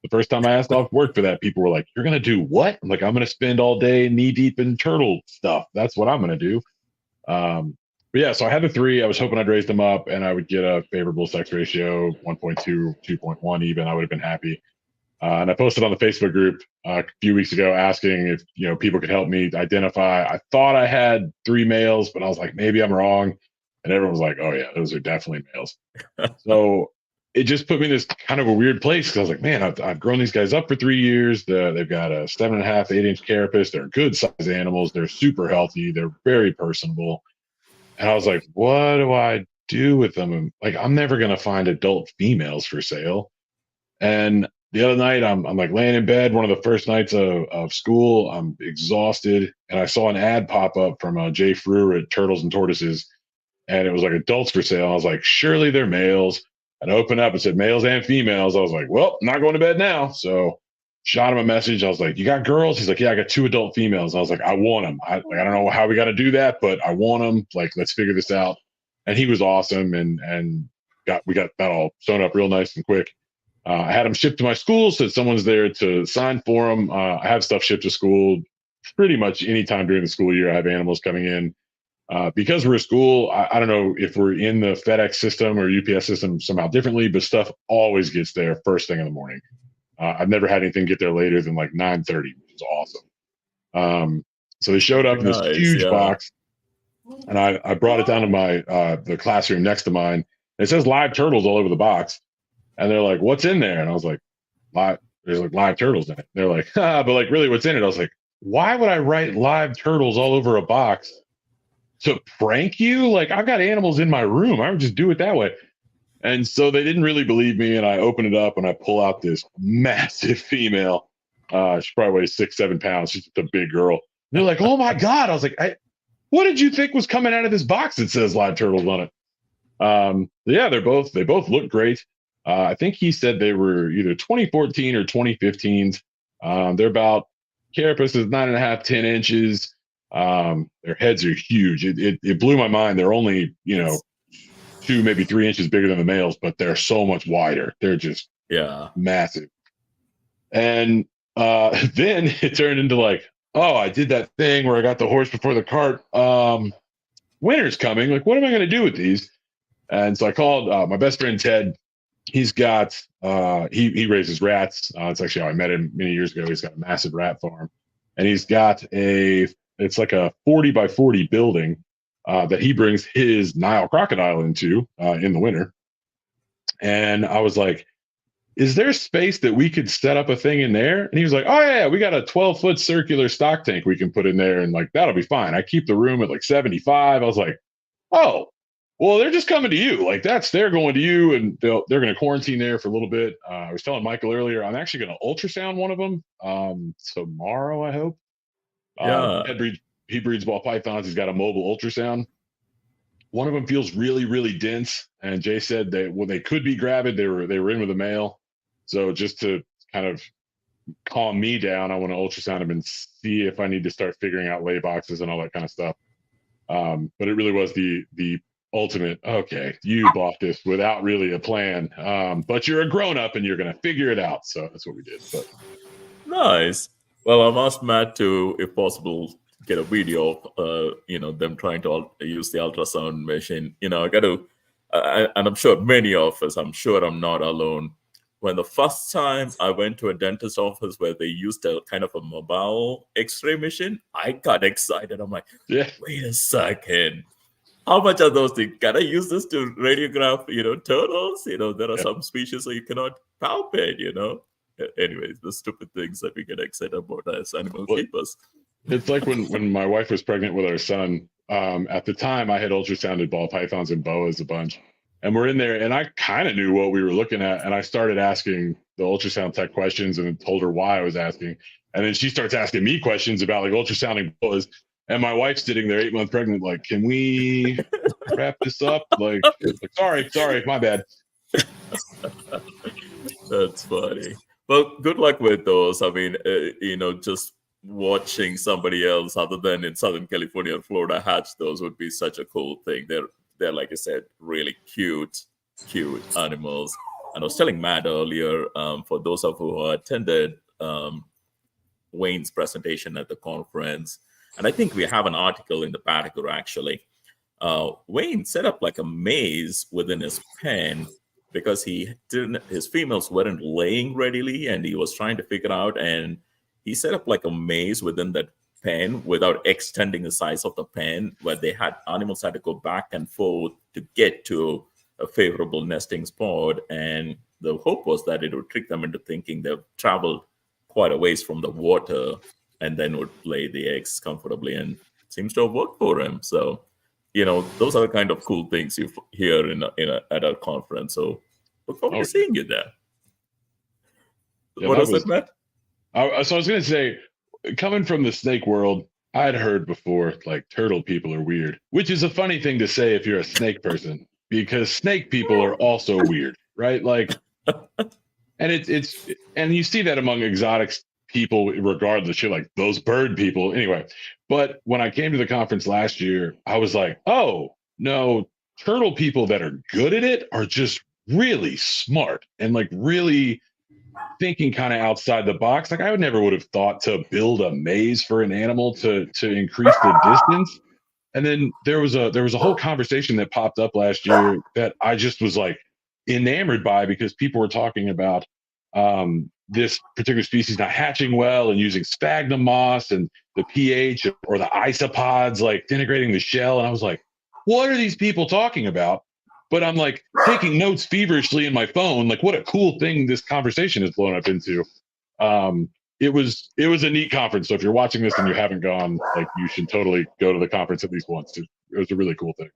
the first time I asked off work for that, people were like, "You're gonna do what?" I'm like, "I'm gonna spend all day knee deep in turtle stuff. That's what I'm gonna do." But yeah, so I had the 3. I was hoping I'd raise them up and I would get a favorable sex ratio, 1.2, 2.1 even. I would have been happy. And I posted on the Facebook group a few weeks ago asking if people could help me identify. I thought I had 3 males, but I was like, maybe I'm wrong. And everyone was like, "Oh yeah, those are definitely males." So it just put me in this kind of a weird place because I was like, man, I've grown these guys up for 3 years. They've got a 7.5, 8-inch carapace. They're good size animals. They're super healthy. They're very personable. And I was like, what do I do with them? And like, I'm never going to find adult females for sale. And the other night, I'm like laying in bed, one of the first nights of school. I'm exhausted, and I saw an ad pop up from Jay Frewer at Turtles and Tortoises, and it was like adults for sale. I was like, surely they're males. And I opened up, it said males and females. I was like, well, I'm not going to bed now. So shot him a message. I was like, you got girls? He's like, yeah, I got 2 adult females. I was like, I want them. I don't know how we got to do that, but I want them. Like, let's figure this out. And he was awesome, and we got that all sewn up real nice and quick. I had them shipped to my school, so someone's there to sign for them. I have stuff shipped to school pretty much anytime during the school year. I have animals coming in. Because we're a school, I don't know if we're in the FedEx system or UPS system somehow differently, but stuff always gets there first thing in the morning. I've never had anything get there later than like 9:30, which is awesome. So they showed up in this huge box, and I brought it down to my the classroom next to mine. It says live turtles all over the box, and they're like, "What's in there?" And I was like, "There's like live turtles in it." They're like, "But like really, what's in it?" I was like, "Why would I write live turtles all over a box to prank you? Like, I've got animals in my room. I would just do it that way." And so they didn't really believe me, and I open it up and I pull out this massive female. She probably weighs 6-7 pounds. She's just a big girl. And they're like, "Oh my god!" I was like, "What did you think was coming out of this box that says live turtles on it?" Yeah, they both look great. I think he said they were either 2014 or 2015s. They're about, carapace is 9.5, 10 inches. Their heads are huge. It blew my mind. They're only 2, maybe 3 inches bigger than the males, but they're so much wider. They're just massive. And then it turned into like, oh, I did that thing where I got the horse before the cart. Winter's coming. Like, what am I going to do with these? And so I called my best friend Ted. He's got he raises rats. It's actually how I met him many years ago. He's got a massive rat farm, and he's got it's like a 40 by 40 building that he brings his Nile crocodile into in the winter. And I was like, is there space that we could set up a thing in there? And he was like, oh yeah, we got a 12-foot circular stock tank we can put in there, and like that'll be fine. I keep the room at like 75. I was like, oh, well, they're just coming to you. Like they're going to you, and they're going to quarantine there for a little bit. I was telling Michael earlier, I'm actually going to ultrasound one of them tomorrow, I hope. He breeds ball pythons. He's got a mobile ultrasound. One of them feels really, really dense, and Jay said they could be gravid. They were in with a male, so just to kind of calm me down, I want to ultrasound him and see if I need to start figuring out lay boxes and all that kind of stuff. But it really was the ultimate, okay, you bought this without really a plan, but you're a grown-up and you're going to figure it out. So that's what we did. But nice. Well, I've asked Matt to, if possible, get a video of them trying to use the ultrasound machine. I got to, and I'm sure many of us, I'm sure I'm not alone. When the first time I went to a dentist office where they used a kind of a mobile X-ray machine, I got excited. I'm like, wait a second. How much are those things? Can I use this to radiograph, turtles? There are some species that you cannot palpate, Anyways, the stupid things that we get excited about as animal keepers. It's like when my wife was pregnant with our son. At the time, I had ultrasounded ball pythons and boas a bunch. And we're in there, and I kind of knew what we were looking at. And I started asking the ultrasound tech questions and told her why I was asking. And then she starts asking me questions about like ultrasounding boas. And my wife's sitting there 8 months pregnant, like, can we wrap this up? Like sorry, my bad. That's funny. Well, good luck with those. I mean, just watching somebody else other than in Southern California or Florida hatch those would be such a cool thing. They're like I said, really cute animals. And I was telling Matt earlier, for those of you who attended Wayne's presentation at the conference, and I think we have an article in the Patagur actually. Wayne set up like a maze within his pen because his females weren't laying readily, and he was trying to figure out, and he set up like a maze within that pen without extending the size of the pen, where animals had to go back and forth to get to a favorable nesting spot. And the hope was that it would trick them into thinking they've traveled quite a ways from the water and then would lay the eggs comfortably, and it seems to have worked for him. So, those are the kind of cool things you hear at our conference. So look forward to seeing you there. Yeah, What was it, Matt? So I was going to say, coming from the snake world, I'd heard before like turtle people are weird, which is a funny thing to say if you're a snake person, because snake people are also weird, right? Like, and and you see that among exotic people, regardless. You're like those bird people, anyway. But when I came to the conference last year, I was like, oh no, turtle people that are good at it are just really smart and like really thinking kind of outside the box. Like I would have thought to build a maze for an animal to increase the distance. And then there was a whole conversation that popped up last year that I just was like enamored by, because people were talking about this particular species not hatching well and using sphagnum moss and the pH or the isopods like integrating the shell. And I was like, what are these people talking about? But I'm like taking notes feverishly in my phone. Like, what a cool thing this conversation has blown up into. It was a neat conference. So if you're watching this and you haven't gone, like, you should totally go to the conference at least once. It was a really cool thing.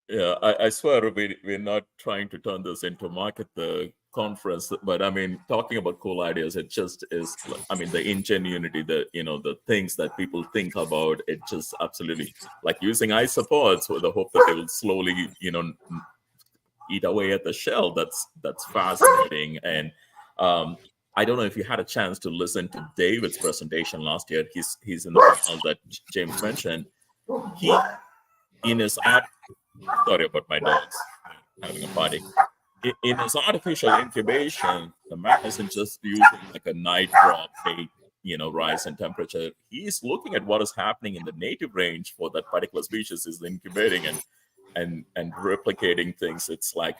Yeah, I swear we're not trying to turn this into market the conference, but I mean, talking about cool ideas, it just is. I mean, the ingenuity, the things that people think about, it just absolutely like using isopods with the hope that they will slowly, eat away at the shell. That's fascinating. And I don't know if you had a chance to listen to David's presentation last year. He's in the panel that James mentioned. He in his art. Sorry about my dogs having a party. In his artificial incubation, the man isn't just using like a night drop rate, rise in temperature. He's looking at what is happening in the native range for that particular species is incubating and replicating things. It's like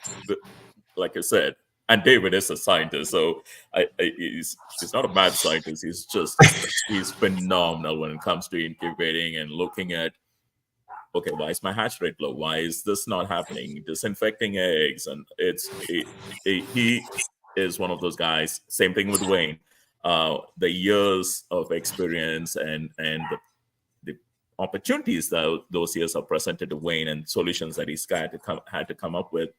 I said, and David is a scientist, so he's not a mad scientist. He's phenomenal when it comes to incubating and looking at, okay, why is my hatch rate low? Why is this not happening? Disinfecting eggs, and he is one of those guys. Same thing with Wayne. The years of experience and the opportunities that those years are presented to Wayne, and solutions that he's had to come up with,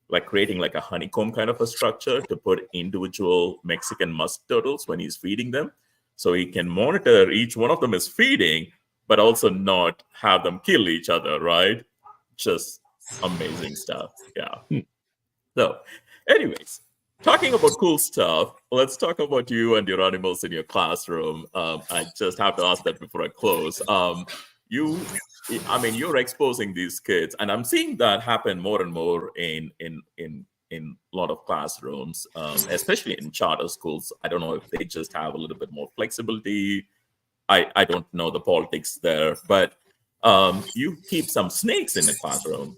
like creating like a honeycomb kind of a structure to put individual Mexican musk turtles when he's feeding them, so he can monitor each one of them is feeding, but also not have them kill each other, right? Just amazing stuff. Yeah. So, anyways, talking about cool stuff, let's talk about you and your animals in your classroom. I just have to ask that before I close. You're exposing these kids, and I'm seeing that happen more and more in a lot of classrooms, especially in charter schools. I don't know if they just have a little bit more flexibility. I don't know the politics there, but you keep some snakes in the classroom,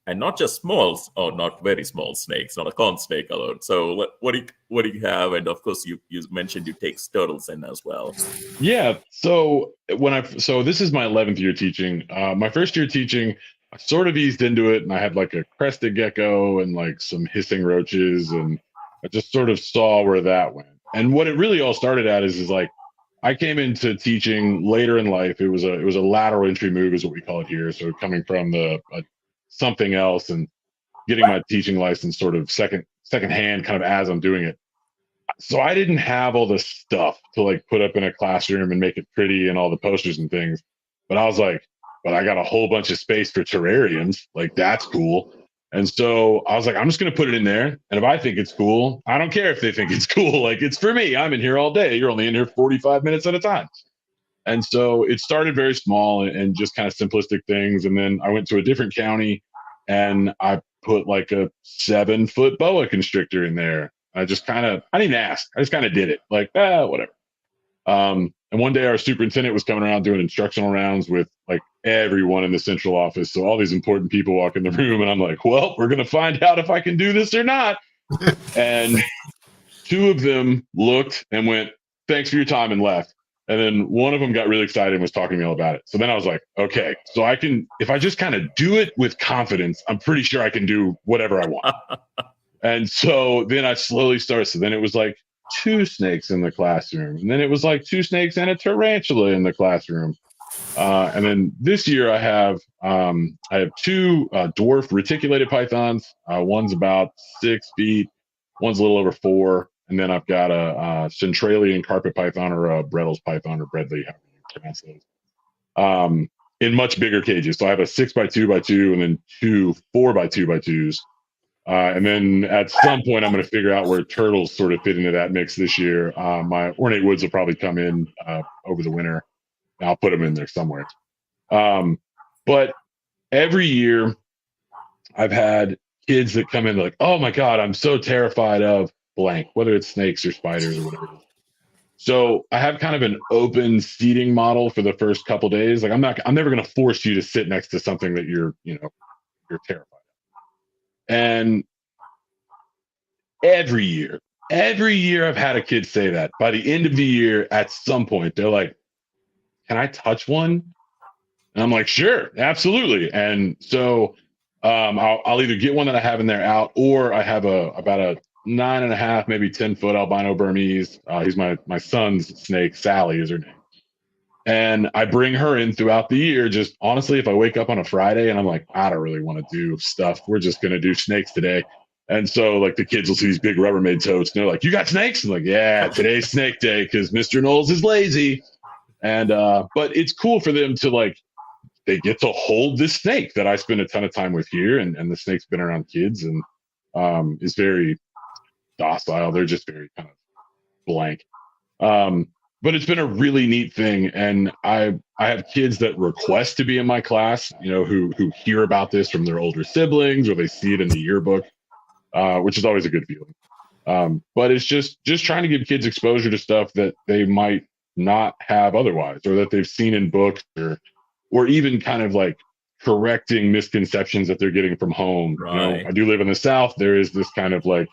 and not just small or not very small snakes, not a corn snake alone. So what do you have? And of course, you mentioned you take turtles in as well. Yeah. So this is my 11th year teaching. My first year teaching, I sort of eased into it, and I had like a crested gecko and like some hissing roaches, and I just sort of saw where that went. And what it really all started at is like, I came into teaching later in life. It was a lateral entry move, is what we call it here. So coming from something else and getting my teaching license sort of second hand, kind of as I'm doing it. So I didn't have all the stuff to like put up in a classroom and make it pretty and all the posters and things. But I was like, but I got a whole bunch of space for terrariums. Like, that's cool. And so I was like, I'm just going to put it in there. And if I think it's cool, I don't care if they think it's cool. Like, it's for me. I'm in here all day. You're only in here 45 minutes at a time. And so it started very small and just kind of simplistic things. And then I went to a different county and I put like a 7-foot boa constrictor in there. I didn't ask. I just kind of did it. Like, whatever. And one day our superintendent was coming around doing instructional rounds with like everyone in the central office. So all these important people walk in the room, and I'm like, well, we're going to find out if I can do this or not. And 2 of them looked and went, thanks for your time, and left. And then one of them got really excited and was talking to me all about it. So then I was like, okay, so if I just kind of do it with confidence, I'm pretty sure I can do whatever I want. And so then I slowly started. So then it was like 2 snakes in the classroom. And then it was like 2 snakes and a tarantula in the classroom. And then this year I have 2 dwarf reticulated pythons. One's about 6 feet. One's a little over 4. and then I've got a Centralian carpet python or a Brettles python or Bredley, however you pronounce those. In much bigger cages. So I have a 6x2x2 and then two 4x2x2s. And then at some point, I'm going to figure out where turtles sort of fit into that mix this year. My ornate woods will probably come in over the winter. And I'll put them in there somewhere. But every year, I've had kids that come in like, oh my God, I'm so terrified of blank, whether it's snakes or spiders or whatever it is. So I have kind of an open seating model for the first couple days. Like I'm never going to force you to sit next to something that you're terrified of. And every year I've had a kid say that. By the end of the year, at some point, they're like, can I touch one? And I'm like, sure, absolutely. And so I'll either get one that I have in there out, or I have about a 9.5, maybe 10-foot albino Burmese. He's my son's snake. Sally is her name. And I bring her in throughout the year. Just honestly, if I wake up on a Friday and I'm like, I don't really want to do stuff, we're just going to do snakes today. And so like the kids will see these big Rubbermaid totes and they're like, you got snakes? I'm like, yeah, today's snake day because Mr. Knowles is lazy. And but it's cool for them to like, they get to hold this snake that I spend a ton of time with here. And the snake's been around kids and is very docile. They're just very kind of blank. But it's been a really neat thing. And I have kids that request to be in my class, who hear about this from their older siblings or they see it in the yearbook, which is always a good feeling. But it's just trying to give kids exposure to stuff that they might not have otherwise, or that they've seen in books, or even kind of like correcting misconceptions that they're getting from home. Right. I do live in the South. There is this kind of like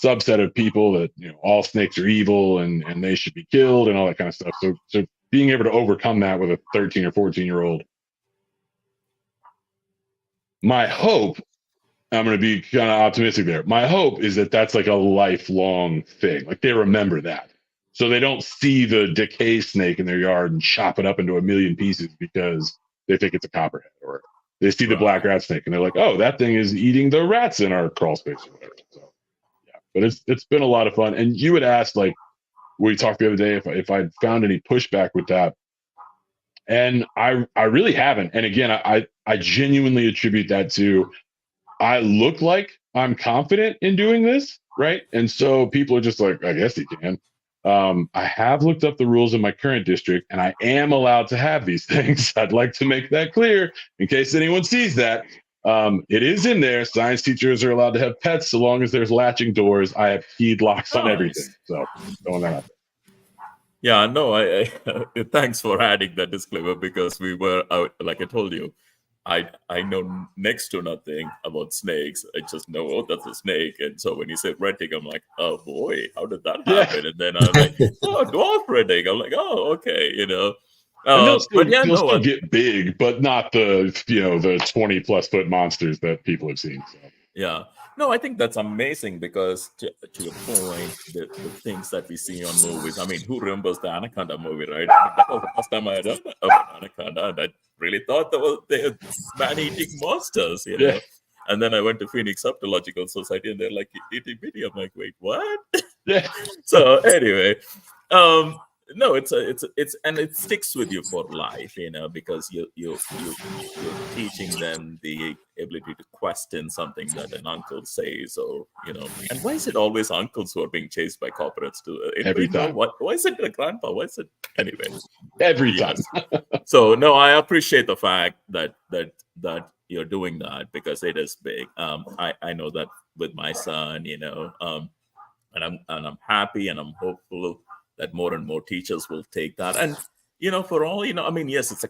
subset of people that all snakes are evil and they should be killed and all that kind of stuff. So being able to overcome that with a 13 or 14-year-old, my hope, I'm going to be kind of optimistic there. My hope is that that's like a lifelong thing. Like they remember that. So they don't see the decay snake in their yard and chop it up into a million pieces because they think it's a copperhead, or they see the black rat snake and they're like, oh, that thing is eating the rats in our crawl space or whatever. So yeah, but it's been a lot of fun. And you had asked, like, we talked the other day if I'd found any pushback with that. And I really haven't. And again, I genuinely attribute that to, I look like I'm confident in doing this, right? And so people are just like, I guess he can. I have looked up the rules in my current district, and I am allowed to have these things. I'd like to make that clear in case anyone sees that. It is in there. Science teachers are allowed to have pets so long as there's latching doors. I have keyed locks on everything. So throwing that out there. Yeah, no, I thanks for adding that disclaimer, because we were out, like I told you, I know next to nothing about snakes. I just know, oh, that's a snake. And so when you say red tick, I'm like, oh boy, how did that happen? And then I'm like, oh, dwarf red tick. I'm like, oh, okay, And they'll still no, get big, but not the the 20+ foot monsters that people have seen. So. Yeah. No, I think that's amazing, because to your point, the things that we see on movies. I mean, who remembers the Anaconda movie, right? That was the first time I had heard about Anaconda, and I really thought they were man-eating monsters, Yeah. And then I went to Phoenix Herpetological Society, and they're like, itty bitty. I'm like, wait, what? Yeah. So anyway, no, it's and it sticks with you for life, because you're teaching them the ability to question something that an uncle says, or And why is it always uncles who are being chased by corporates too? Every time. Why is it the grandpa? Why is it anyway? Every time. So no, I appreciate the fact that you're doing that, because it is big. I know that with my son, and I'm happy and I'm hopeful that more and more teachers will take that. And for all I mean, yes, it's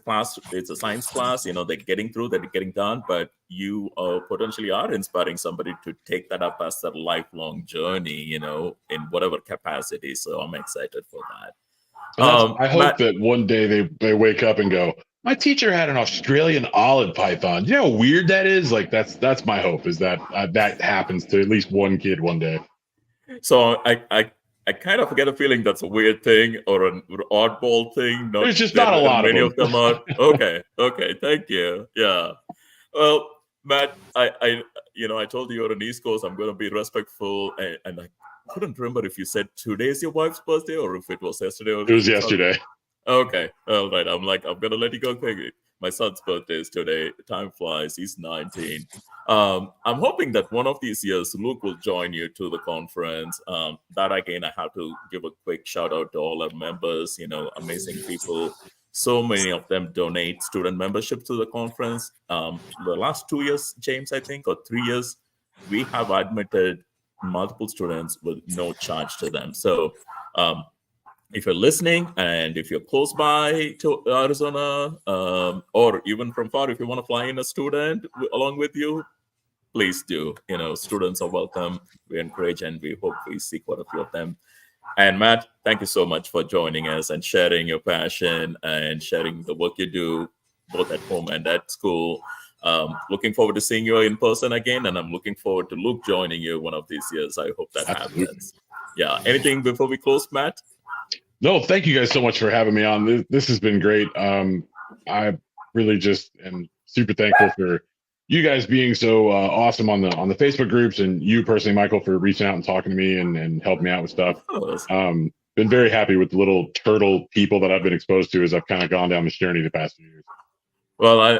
a science class, they're getting through, they're getting done, but you potentially are inspiring somebody to take that up as their lifelong journey, in whatever capacity. So I'm excited for that. I hope that one day they wake up and go, my teacher had an Australian olive python. You know how weird that is? Like that's my hope, is that that happens to at least one kid one day. So I kind of get a feeling that's a weird thing or an oddball thing. There's just not a lot many of them. of them are. Okay, thank you. Yeah. Well, Matt, I told you you're on East Coast. I'm going to be respectful, and couldn't remember if you said today's your wife's birthday or if it was yesterday. Or It was yesterday. Okay, all right. I'm gonna let you go quickly. My son's birthday is today. Time flies. He's 19. I'm hoping that one of these years Luke will join you to the conference. That again, I have to give a quick shout out to all our members. Amazing people. So many of them donate student membership to the conference. The last 2 years, James, I think, or 3 years, we have admitted multiple students with no charge to them. So if you're listening and if you're close by to Arizona, or even from far, if you want to fly in a student along with you, please do. Students are welcome. We encourage and we hope we see quite a few of them. And Matt, thank you so much for joining us and sharing your passion and sharing the work you do both at home and at school. Looking forward to seeing you in person again, and I'm looking forward to Luke joining you one of these years. I hope that happens. Yeah. Anything before we close, Matt? No, thank you guys so much for having me on. This has been great. I really just am super thankful for you guys being so awesome on the Facebook groups, and you personally, Michael, for reaching out and talking to me and helping me out with stuff. Been very happy with the little turtle people that I've been exposed to as I've kind of gone down this journey the past few years. Well,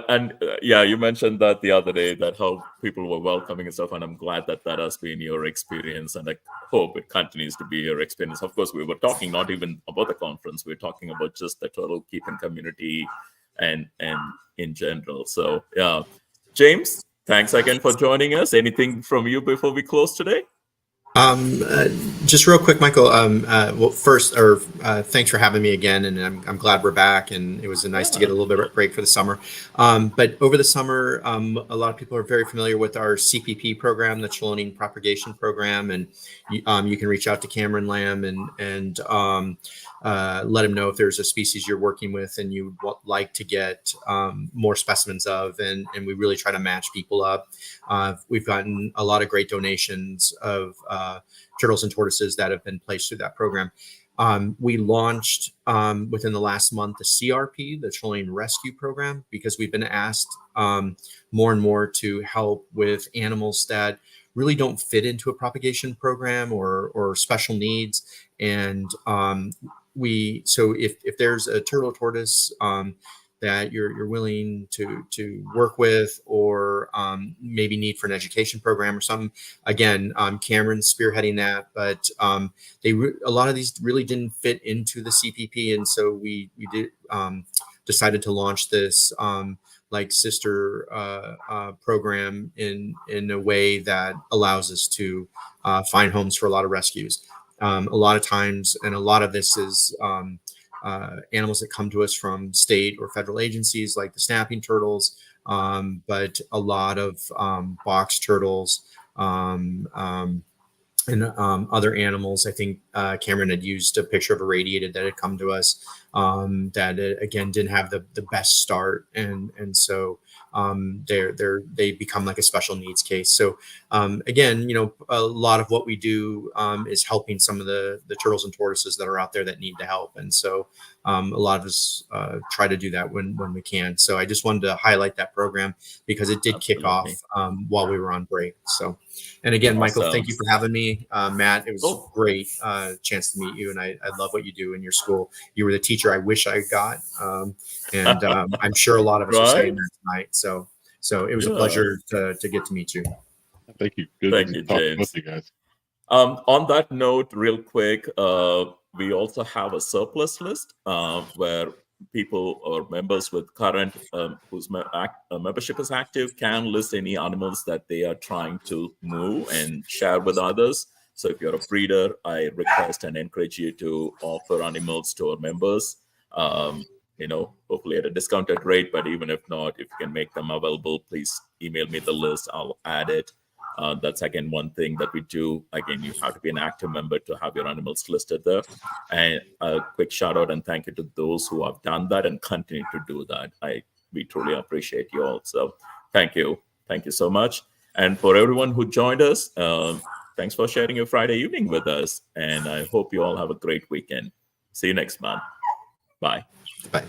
you mentioned that the other day, that how people were welcoming and stuff, and I'm glad that has been your experience, and I hope it continues to be your experience. Of course, we were talking not even about the conference, we're talking about just the turtle keeping community and in general. So, yeah, James, thanks again for joining us. Anything from you before we close today? Just real quick, Michael. Well, first, thanks for having me again, and I'm glad we're back. And it was nice to get a little bit of a break for the summer. But over the summer, a lot of people are very familiar with our CPP program, the Chelonia Propagation Program, and you can reach out to Cameron Lamb and let him know if there's a species you're working with and you would like to get more specimens of, and we really try to match people up. We've gotten a lot of great donations of turtles and tortoises that have been placed through that program. We launched within the last month the CRP, the Chelonia Rescue Program, because we've been asked more and more to help with animals that really don't fit into a propagation program or special needs. And so if there's a turtle or tortoise that you're willing to work with, or maybe need for an education program or something. Again, Cameron's spearheading that, but a lot of these really didn't fit into the CPP, and so we did decided to launch this like sister program in a way that allows us to find homes for a lot of rescues. A lot of times, and a lot of this is animals that come to us from state or federal agencies, like the snapping turtles, but a lot of box turtles and other animals. I think Cameron had used a picture of a radiated that had come to us that again didn't have the best start, and so they become like a special needs case. So again, a lot of what we do is helping some of the turtles and tortoises that are out there that need the help, and so a lot of us try to do that when we can. So I just wanted to highlight that program because it did kick off while we were on break. So, and again, Michael, thank you for having me. Matt, it was a great chance to meet you, and I love what you do in your school. You were the teacher I wish I got, and I'm sure a lot of us are saying that tonight. So it was a pleasure to get to meet you. Thank you. Good Thank you, to talk to James. both of you guys. On that note, real quick, we also have a surplus list where people or members with current whose membership is active can list any animals that they are trying to move and share with others. So if you're a breeder, I request and encourage you to offer animals to our members, hopefully at a discounted rate, but even if not, if you can make them available, please email me the list. I'll add it. That's again one thing that we do. Again, you have to be an active member to have your animals listed there. And a quick shout out and thank you to those who have done that and continue to do that. We truly appreciate you all. So thank you so much. And for everyone who joined us, thanks for sharing your Friday evening with us. And I hope you all have a great weekend. See you next month. Bye. Bye.